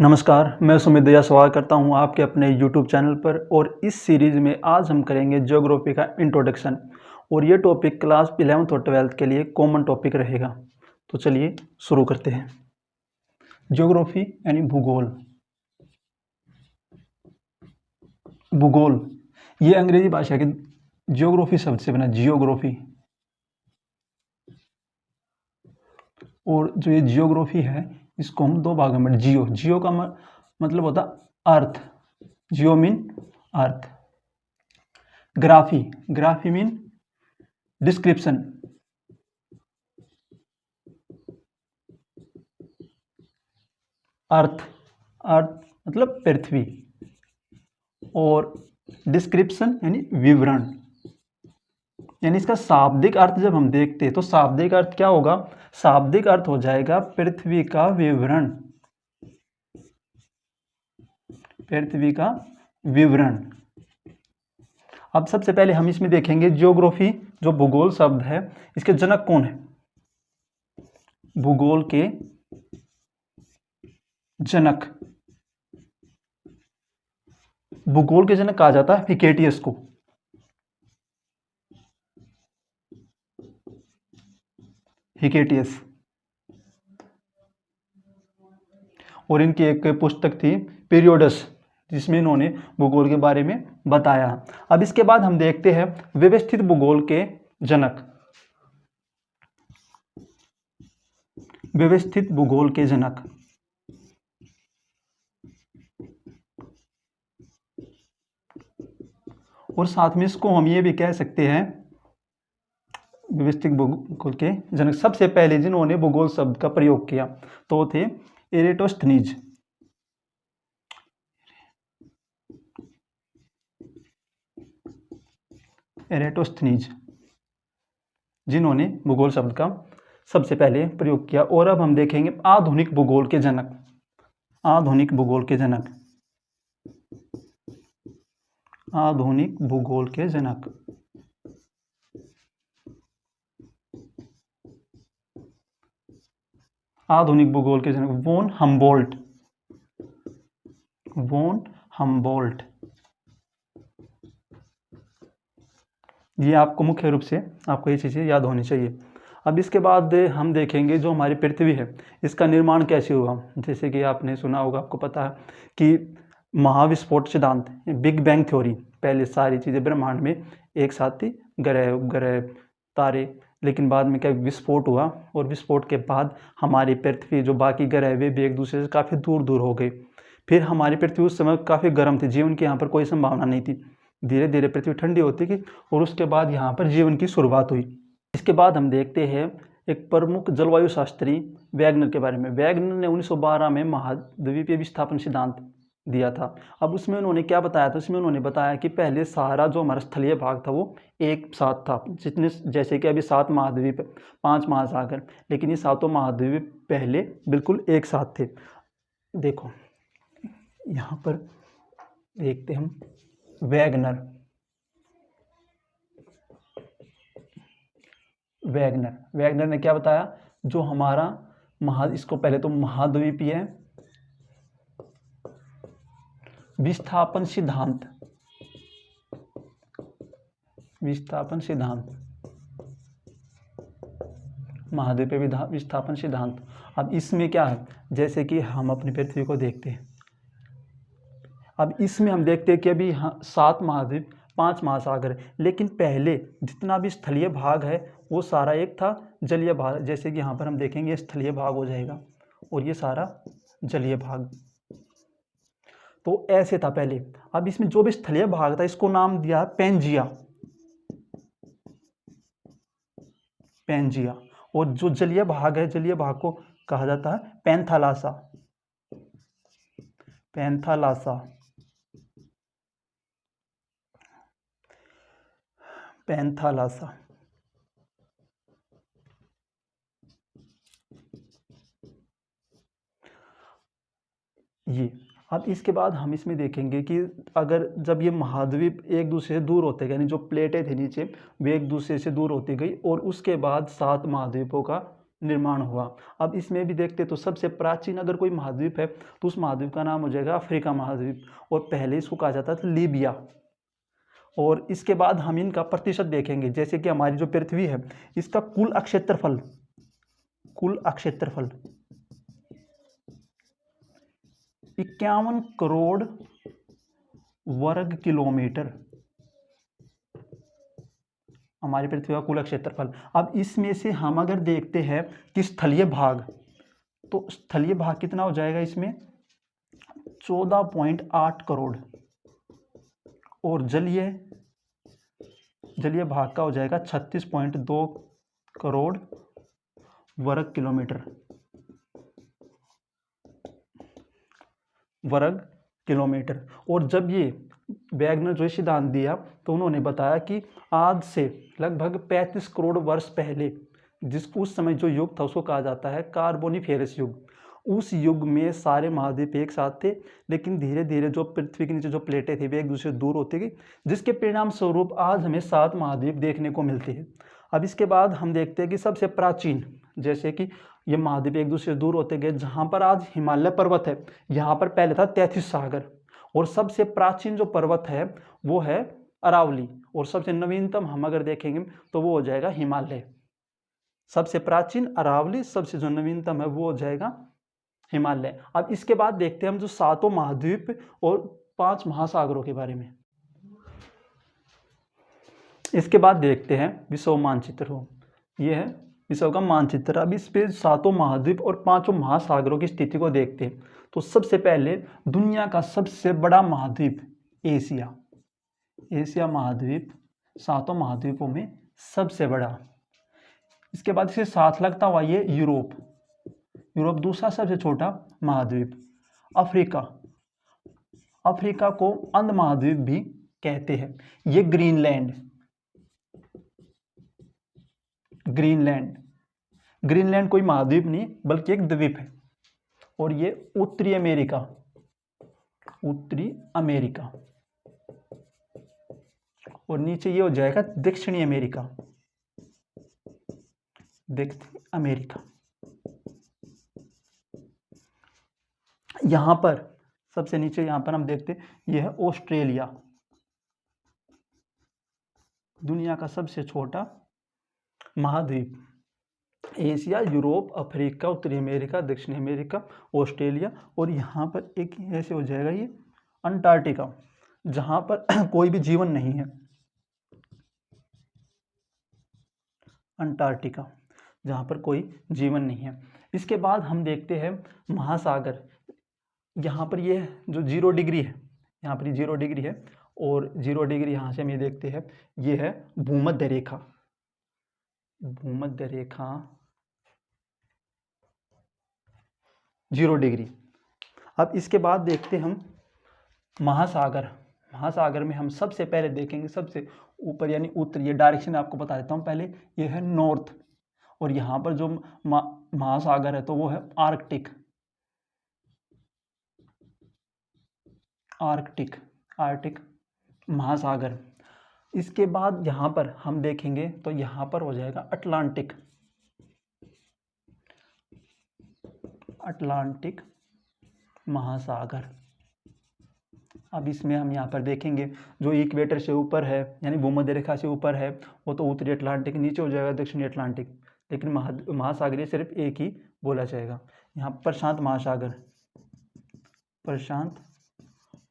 नमस्कार, मैं सुमित दया स्वागत करता हूं आपके अपने YouTube चैनल पर। और इस सीरीज़ में आज हम करेंगे ज्योग्राफी का इंट्रोडक्शन। और ये टॉपिक क्लास 11th और 12th के लिए कॉमन टॉपिक रहेगा। तो चलिए शुरू करते हैं। ज्योग्राफी यानी भूगोल। भूगोल ये अंग्रेजी भाषा के ज्योग्राफी शब्द से बना, जियोग्राफी। और जो ये जियोग्राफी है इसको हम दो भागों में, जियो का मतलब होता earth, geo mean earth. Graphy mean description. Earth मतलब पृथ्वी। और डिस्क्रिप्शन यानी विवरण। यानी इसका शाब्दिक अर्थ जब हम देखते हैं तो शाब्दिक अर्थ क्या होगा? शाब्दिक अर्थ हो जाएगा पृथ्वी का विवरण। पृथ्वी का विवरण। अब सबसे पहले हम इसमें देखेंगे ज्योग्राफी, जो भूगोल शब्द है, इसके जनक कौन है? भूगोल के जनक, भूगोल के जनक कहा जाता है हिकेटियस को। हिकेटियस। और इनकी एक पुस्तक थी पीरियोडस, जिसमें इन्होंने भूगोल के बारे में बताया। अब इसके बाद हम देखते हैं व्यवस्थित भूगोल के जनक। व्यवस्थित भूगोल के जनक। और साथ में इसको हम ये भी कह सकते हैं, व्यवस्थित भूगोल के जनक सबसे पहले जिन्होंने भूगोल शब्द का प्रयोग किया तो थे एरेटोस्थनीज। एरेटोस्थनीज जिन्होंने भूगोल शब्द का सबसे पहले प्रयोग किया। और अब हम देखेंगे आधुनिक भूगोल के जनक। आधुनिक भूगोल के जनक। आधुनिक भूगोल के जनक। आधुनिक भूगोल के जनक वॉन हम्बोल्ट। Von Humboldt. ये आपको मुख्य रूप से आपको ये चीज़ें याद होनी चाहिए। अब इसके बाद हम देखेंगे जो हमारी पृथ्वी है इसका निर्माण कैसे हुआ। जैसे कि आपने सुना होगा, आपको पता है कि महाविस्फोट सिद्धांत, बिग बैंग थ्योरी, पहले सारी चीज़ें ब्रह्मांड में एक साथ थी, ग्रह तारे, लेकिन बाद में क्या विस्फोट हुआ। और विस्फोट के बाद हमारी पृथ्वी, जो बाकी ग्रह वे भी एक दूसरे से काफ़ी दूर दूर हो गए। फिर हमारी पृथ्वी उस समय काफ़ी गर्म थी, जीवन की यहाँ पर कोई संभावना नहीं थी। धीरे धीरे पृथ्वी ठंडी होती गई और उसके बाद यहाँ पर जीवन की शुरुआत हुई। इसके बाद हम देखते हैं एक प्रमुख जलवायु शास्त्री वैगनर के बारे में। वैगनर ने 1912 में महाद्वीपीय विस्थापन सिद्धांत दिया था। अब उसमें उन्होंने क्या बताया था? उसमें उन्होंने बताया कि पहले सारा जो हमारा स्थलीय भाग था वो एक साथ था, जितने जैसे कि अभी 7 महाद्वीप, 5 महासागर, लेकिन ये सातों महाद्वीप पहले बिल्कुल एक साथ थे। देखो यहाँ पर देखते हम वैगनर ने क्या बताया? जो हमारा इसको पहले तो महाद्वीपीय विस्थापन सिद्धांत। महाद्वीपीय विस्थापन सिद्धांत। अब इसमें क्या है? जैसे कि हम अपनी पृथ्वी को देखते हैं, अब इसमें हम देखते हैं कि अभी 7 महाद्वीप, 5 महासागर है, लेकिन पहले जितना भी स्थलीय भाग है वो सारा एक था जलीय भाग। जैसे कि यहाँ पर हम देखेंगे स्थलीय भाग हो जाएगा और ये सारा जलीय भाग। तो ऐसे था पहले। अब इसमें जो भी स्थलीय भाग था इसको नाम दिया पेंजिया। और जो जलीय भाग है, जलीय भाग को कहा जाता है पैंथालासा। ये अब इसके बाद हम इसमें देखेंगे कि अगर जब ये महाद्वीप एक दूसरे से दूर होते गए, यानी जो प्लेटें थे नीचे वे एक दूसरे से दूर होती गई, और उसके बाद 7 महाद्वीपों का निर्माण हुआ। अब इसमें भी देखते तो सबसे प्राचीन अगर कोई महाद्वीप है तो उस महाद्वीप का नाम हो जाएगा अफ्रीका महाद्वीप, और पहले इसको कहा जाता था लीबिया। और इसके बाद हम इनका प्रतिशत देखेंगे, जैसे कि हमारी जो पृथ्वी है इसका कुल अक्षेत्रफल 51 करोड़ वर्ग किलोमीटर, हमारी पृथ्वी का कुल क्षेत्रफल। अब इसमें से हम अगर देखते हैं कि स्थलीय भाग, तो स्थलीय भाग कितना हो जाएगा इसमें 14.8 करोड़, और जलीय भाग का हो जाएगा 36.2 करोड़ वर्ग किलोमीटर। और जब ये वैगनर जो सिद्धांत दिया तो उन्होंने बताया कि आज से लगभग 35 करोड़ वर्ष पहले, जिसको उस समय जो युग था उसको कहा जाता है कार्बोनिफेरस युग, उस युग में सारे महाद्वीप एक साथ थे, लेकिन धीरे धीरे जो पृथ्वी के नीचे जो प्लेटें थी वे एक दूसरे से दूर होती गई, जिसके परिणाम स्वरूप आज हमें 7 महाद्वीप देखने को मिलते हैं। अब इसके बाद हम देखते हैं कि सबसे प्राचीन, जैसे कि ये महाद्वीप एक दूसरे से दूर होते गए, जहाँ पर आज हिमालय पर्वत है, यहाँ पर पहले था 33 सागर, और सबसे प्राचीन जो पर्वत है वो है अरावली, और सबसे नवीनतम हम अगर देखेंगे तो वो हो जाएगा हिमालय। सबसे प्राचीन अरावली, सबसे जो नवीनतम है वो हो जाएगा हिमालय। अब इसके बाद देखते हैं हम जो 7 महाद्वीप और 5 महासागरों के बारे में। इसके बाद देखते हैं विश्व मानचित्र हो, ये है विश्व का मानचित्र। अब इस पे 7 महाद्वीप और 5 महासागरों की स्थिति को देखते हैं। तो सबसे पहले दुनिया का सबसे बड़ा महाद्वीप एशिया महाद्वीप 7 महाद्वीपों में सबसे बड़ा। इसके बाद इसके साथ लगता हुआ ये यूरोप दूसरा सबसे छोटा महाद्वीप। अफ्रीका को अंध महाद्वीप भी कहते हैं। ये ग्रीनलैंड कोई महाद्वीप नहीं बल्कि एक द्वीप है। और ये उत्तरी अमेरिका, और नीचे ये हो जाएगा दक्षिणी अमेरिका। यहां पर सबसे नीचे यहां पर हम देखते ये है ऑस्ट्रेलिया, दुनिया का सबसे छोटा महाद्वीप। एशिया, यूरोप, अफ्रीका, उत्तरी अमेरिका, दक्षिणी अमेरिका, ऑस्ट्रेलिया, और यहाँ पर एक ऐसे हो जाएगा ये अंटार्कटिका, जहाँ पर कोई भी जीवन नहीं है। अंटार्कटिका, जहाँ पर कोई जीवन नहीं है। इसके बाद हम देखते हैं महासागर। यहाँ पर ये जो 0 डिग्री है, यहाँ पर 0 डिग्री है, और 0 डिग्री यहाँ से हम ये देखते हैं ये है भूमध्य रेखा 0 डिग्री। अब इसके बाद देखते हम महासागर में हम सबसे पहले देखेंगे सबसे ऊपर यानी उत्तर, ये डायरेक्शन आपको बता देता हूँ पहले, ये है नॉर्थ, और यहाँ पर जो महासागर है तो वो है आर्कटिक महासागर। इसके बाद यहाँ पर हम देखेंगे तो यहाँ पर हो जाएगा अटलांटिक महासागर। अब इसमें हम यहाँ पर देखेंगे जो इक्वेटर से ऊपर है यानी भूमध्य रेखा से ऊपर है वो तो उत्तरी अटलांटिक, नीचे हो जाएगा दक्षिणी अटलांटिक, लेकिन महासागरीय सिर्फ एक ही बोला जाएगा। यहाँ प्रशांत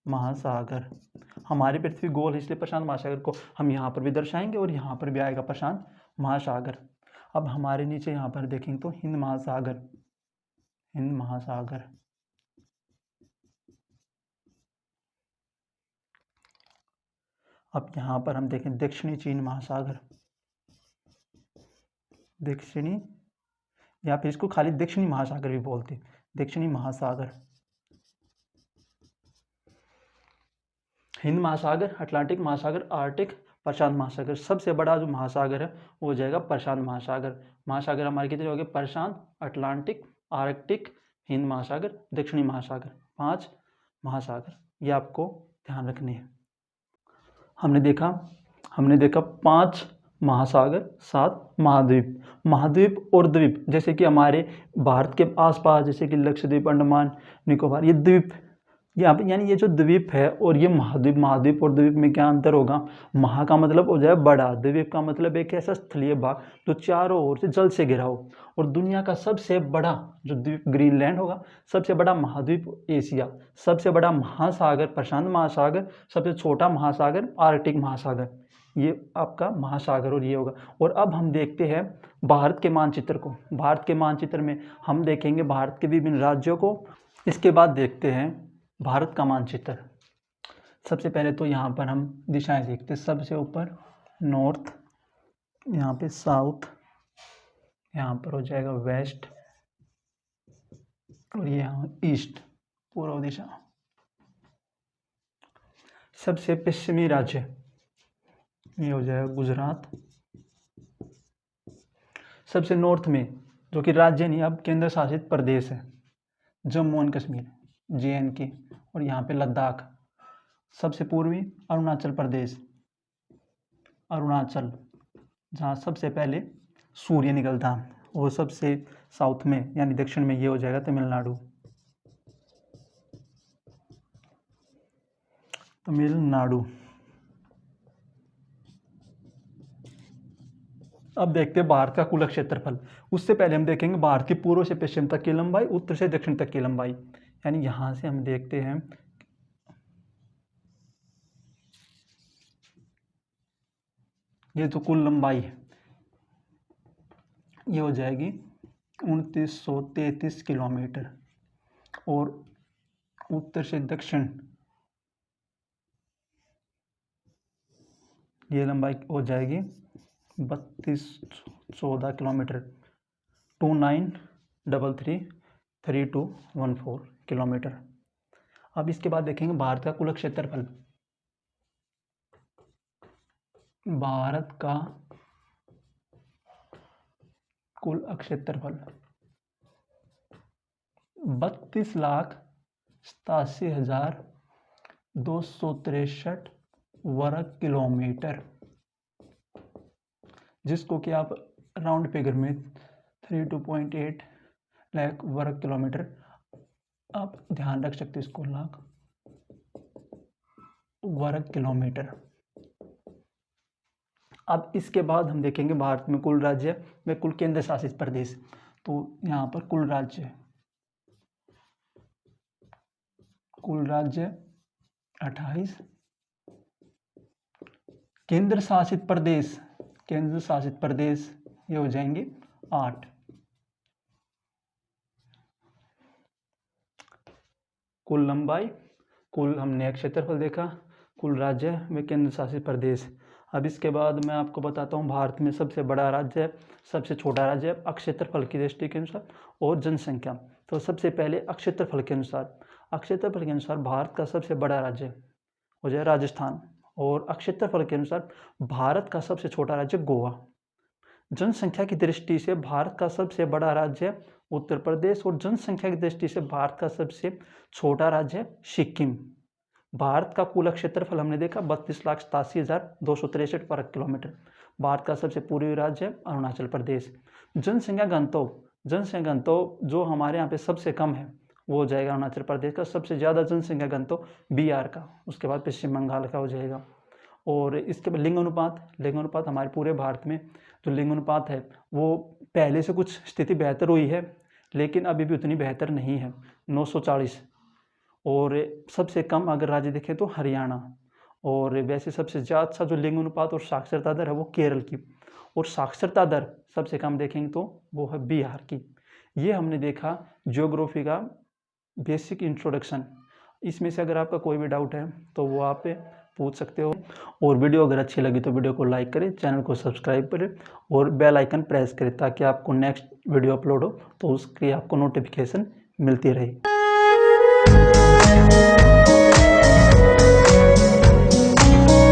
महासागर, हमारी पृथ्वी गोल है इसलिए प्रशांत महासागर को हम यहाँ पर भी दर्शाएंगे और यहाँ पर भी आएगा प्रशांत महासागर। अब हमारे नीचे यहाँ पर देखेंगे तो हिंद महासागर। अब यहाँ पर हम देखें दक्षिणी चीन महासागर, या फिर इसको खाली दक्षिणी महासागर भी बोलते हैं, दक्षिणी महासागर। हिंद महासागर, अटलांटिक महासागर, आर्कटिक, प्रशांत महासागर। सबसे बड़ा जो महासागर है वो हो जाएगा प्रशांत महासागर हमारे कितने हो गए? प्रशांत, अटलांटिक, आर्कटिक, हिंद महासागर, दक्षिणी महासागर, 5 महासागर। ये आपको ध्यान रखने हैं। हमने देखा 5 महासागर, 7 महाद्वीप। महाद्वीप और द्वीप जैसे कि हमारे भारत के आसपास जैसे कि लक्षद्वीप, अंडमान निकोबार, ये द्वीप यहाँ पे, यानी ये जो द्वीप है और ये महाद्वीप, महाद्वीप और द्वीप में क्या अंतर होगा? महा का मतलब हो जाए बड़ा, द्वीप का मतलब एक ऐसा स्थलीय भाग जो चारों ओर से जल से घिरा हो। और दुनिया का सबसे बड़ा जो द्वीप ग्रीनलैंड होगा, सबसे बड़ा महाद्वीप एशिया, सबसे बड़ा महासागर प्रशांत महासागर, सबसे छोटा महासागर आर्कटिक महासागर, ये आपका महासागर और ये होगा। और अब हम देखते हैं भारत के मानचित्र को। भारत के मानचित्र में हम देखेंगे भारत के विभिन्न राज्यों को। इसके बाद देखते हैं भारत का मानचित्र। सबसे पहले तो यहाँ पर हम दिशाएं देखते हैं। सबसे ऊपर नॉर्थ, यहाँ पे साउथ, यहाँ पर हो जाएगा वेस्ट, और यहाँ ईस्ट, पूर्व दिशा। सबसे पश्चिमी राज्य ये हो जाएगा गुजरात। सबसे नॉर्थ में, जो कि राज्य नहीं अब केंद्र शासित प्रदेश है, जम्मू एंड कश्मीर JNK, और यहाँ पे लद्दाख। सबसे पूर्वी अरुणाचल प्रदेश, अरुणाचल, जहाँ सबसे पहले सूर्य निकलता है। और सबसे साउथ में यानी दक्षिण में ये हो जाएगा तमिलनाडु, तमिलनाडु। अब देखते हैं भारत का कुल क्षेत्रफल। उससे पहले हम देखेंगे भारत की पूर्व से पश्चिम तक की लंबाई, उत्तर से दक्षिण तक की लंबाई। यानी यहाँ से हम देखते हैं ये तो कुल लंबाई है, ये हो जाएगी 2933 किलोमीटर। और उत्तर से दक्षिण ये लंबाई हो जाएगी 3214 किलोमीटर, 29333214 किलोमीटर। अब इसके बाद देखेंगे भारत का कुल क्षेत्रफल। भारत का कुल क्षेत्रफल 32,87,263 वर्ग किलोमीटर, जिसको कि आप राउंड फिगर में 32.8 लाख वर्ग किलोमीटर आप ध्यान रख सकते हैं, इसको लाख वर्ग किलोमीटर। अब इसके बाद हम देखेंगे भारत में कुल राज्य में कुल केंद्र शासित प्रदेश। तो यहाँ पर कुल राज्य 28, केंद्र शासित प्रदेश ये हो जाएंगे 8। कुल लंबाई, कुल हमने क्षेत्रफल देखा, कुल राज्य में केंद्र शासित प्रदेश। अब इसके बाद मैं आपको बताता हूँ भारत में सबसे बड़ा राज्य है, सबसे छोटा राज्य है, क्षेत्रफल की दृष्टि के अनुसार और जनसंख्या। तो सबसे पहले क्षेत्रफल के अनुसार भारत का सबसे बड़ा राज्य हो जाए राजस्थान, और क्षेत्रफल के अनुसार भारत का सबसे छोटा राज्य गोवा। जनसंख्या की दृष्टि से भारत का सबसे बड़ा राज्य उत्तर प्रदेश, और जनसंख्या की दृष्टि से भारत का सबसे छोटा राज्य सिक्किम। भारत का कुल क्षेत्रफल हमने देखा 32,87,263 वर्ग किलोमीटर। भारत का सबसे पूर्वी राज्य अरुणाचल प्रदेश। जनसंख्या घनत्व जो हमारे यहाँ पे सबसे कम है वो हो जाएगा अरुणाचल प्रदेश का। सबसे ज़्यादा जनसंख्या घनत्व बिहार का, उसके बाद पश्चिम बंगाल का हो जाएगा। और इसके बाद लिंग अनुपात हमारे पूरे भारत में जो लिंग अनुपात है वो पहले से कुछ स्थिति बेहतर हुई है, लेकिन अभी भी उतनी बेहतर नहीं है, 940। और सबसे कम अगर राज्य देखें तो हरियाणा। और वैसे सबसे ज़्यादा जो लिंग अनुपात और साक्षरता दर है वो केरल की, और साक्षरता दर सबसे कम देखेंगे तो वो है बिहार की। ये हमने देखा ज्योग्राफी का बेसिक इंट्रोडक्शन। इसमें से अगर आपका कोई भी डाउट है तो वो आप पूछ सकते हो। और वीडियो अगर अच्छी लगी तो वीडियो को लाइक करें, चैनल को सब्सक्राइब करें और बेल आइकन प्रेस करें, ताकि आपको नेक्स्ट वीडियो अपलोड हो तो उसकी आपको नोटिफिकेशन मिलती रहे।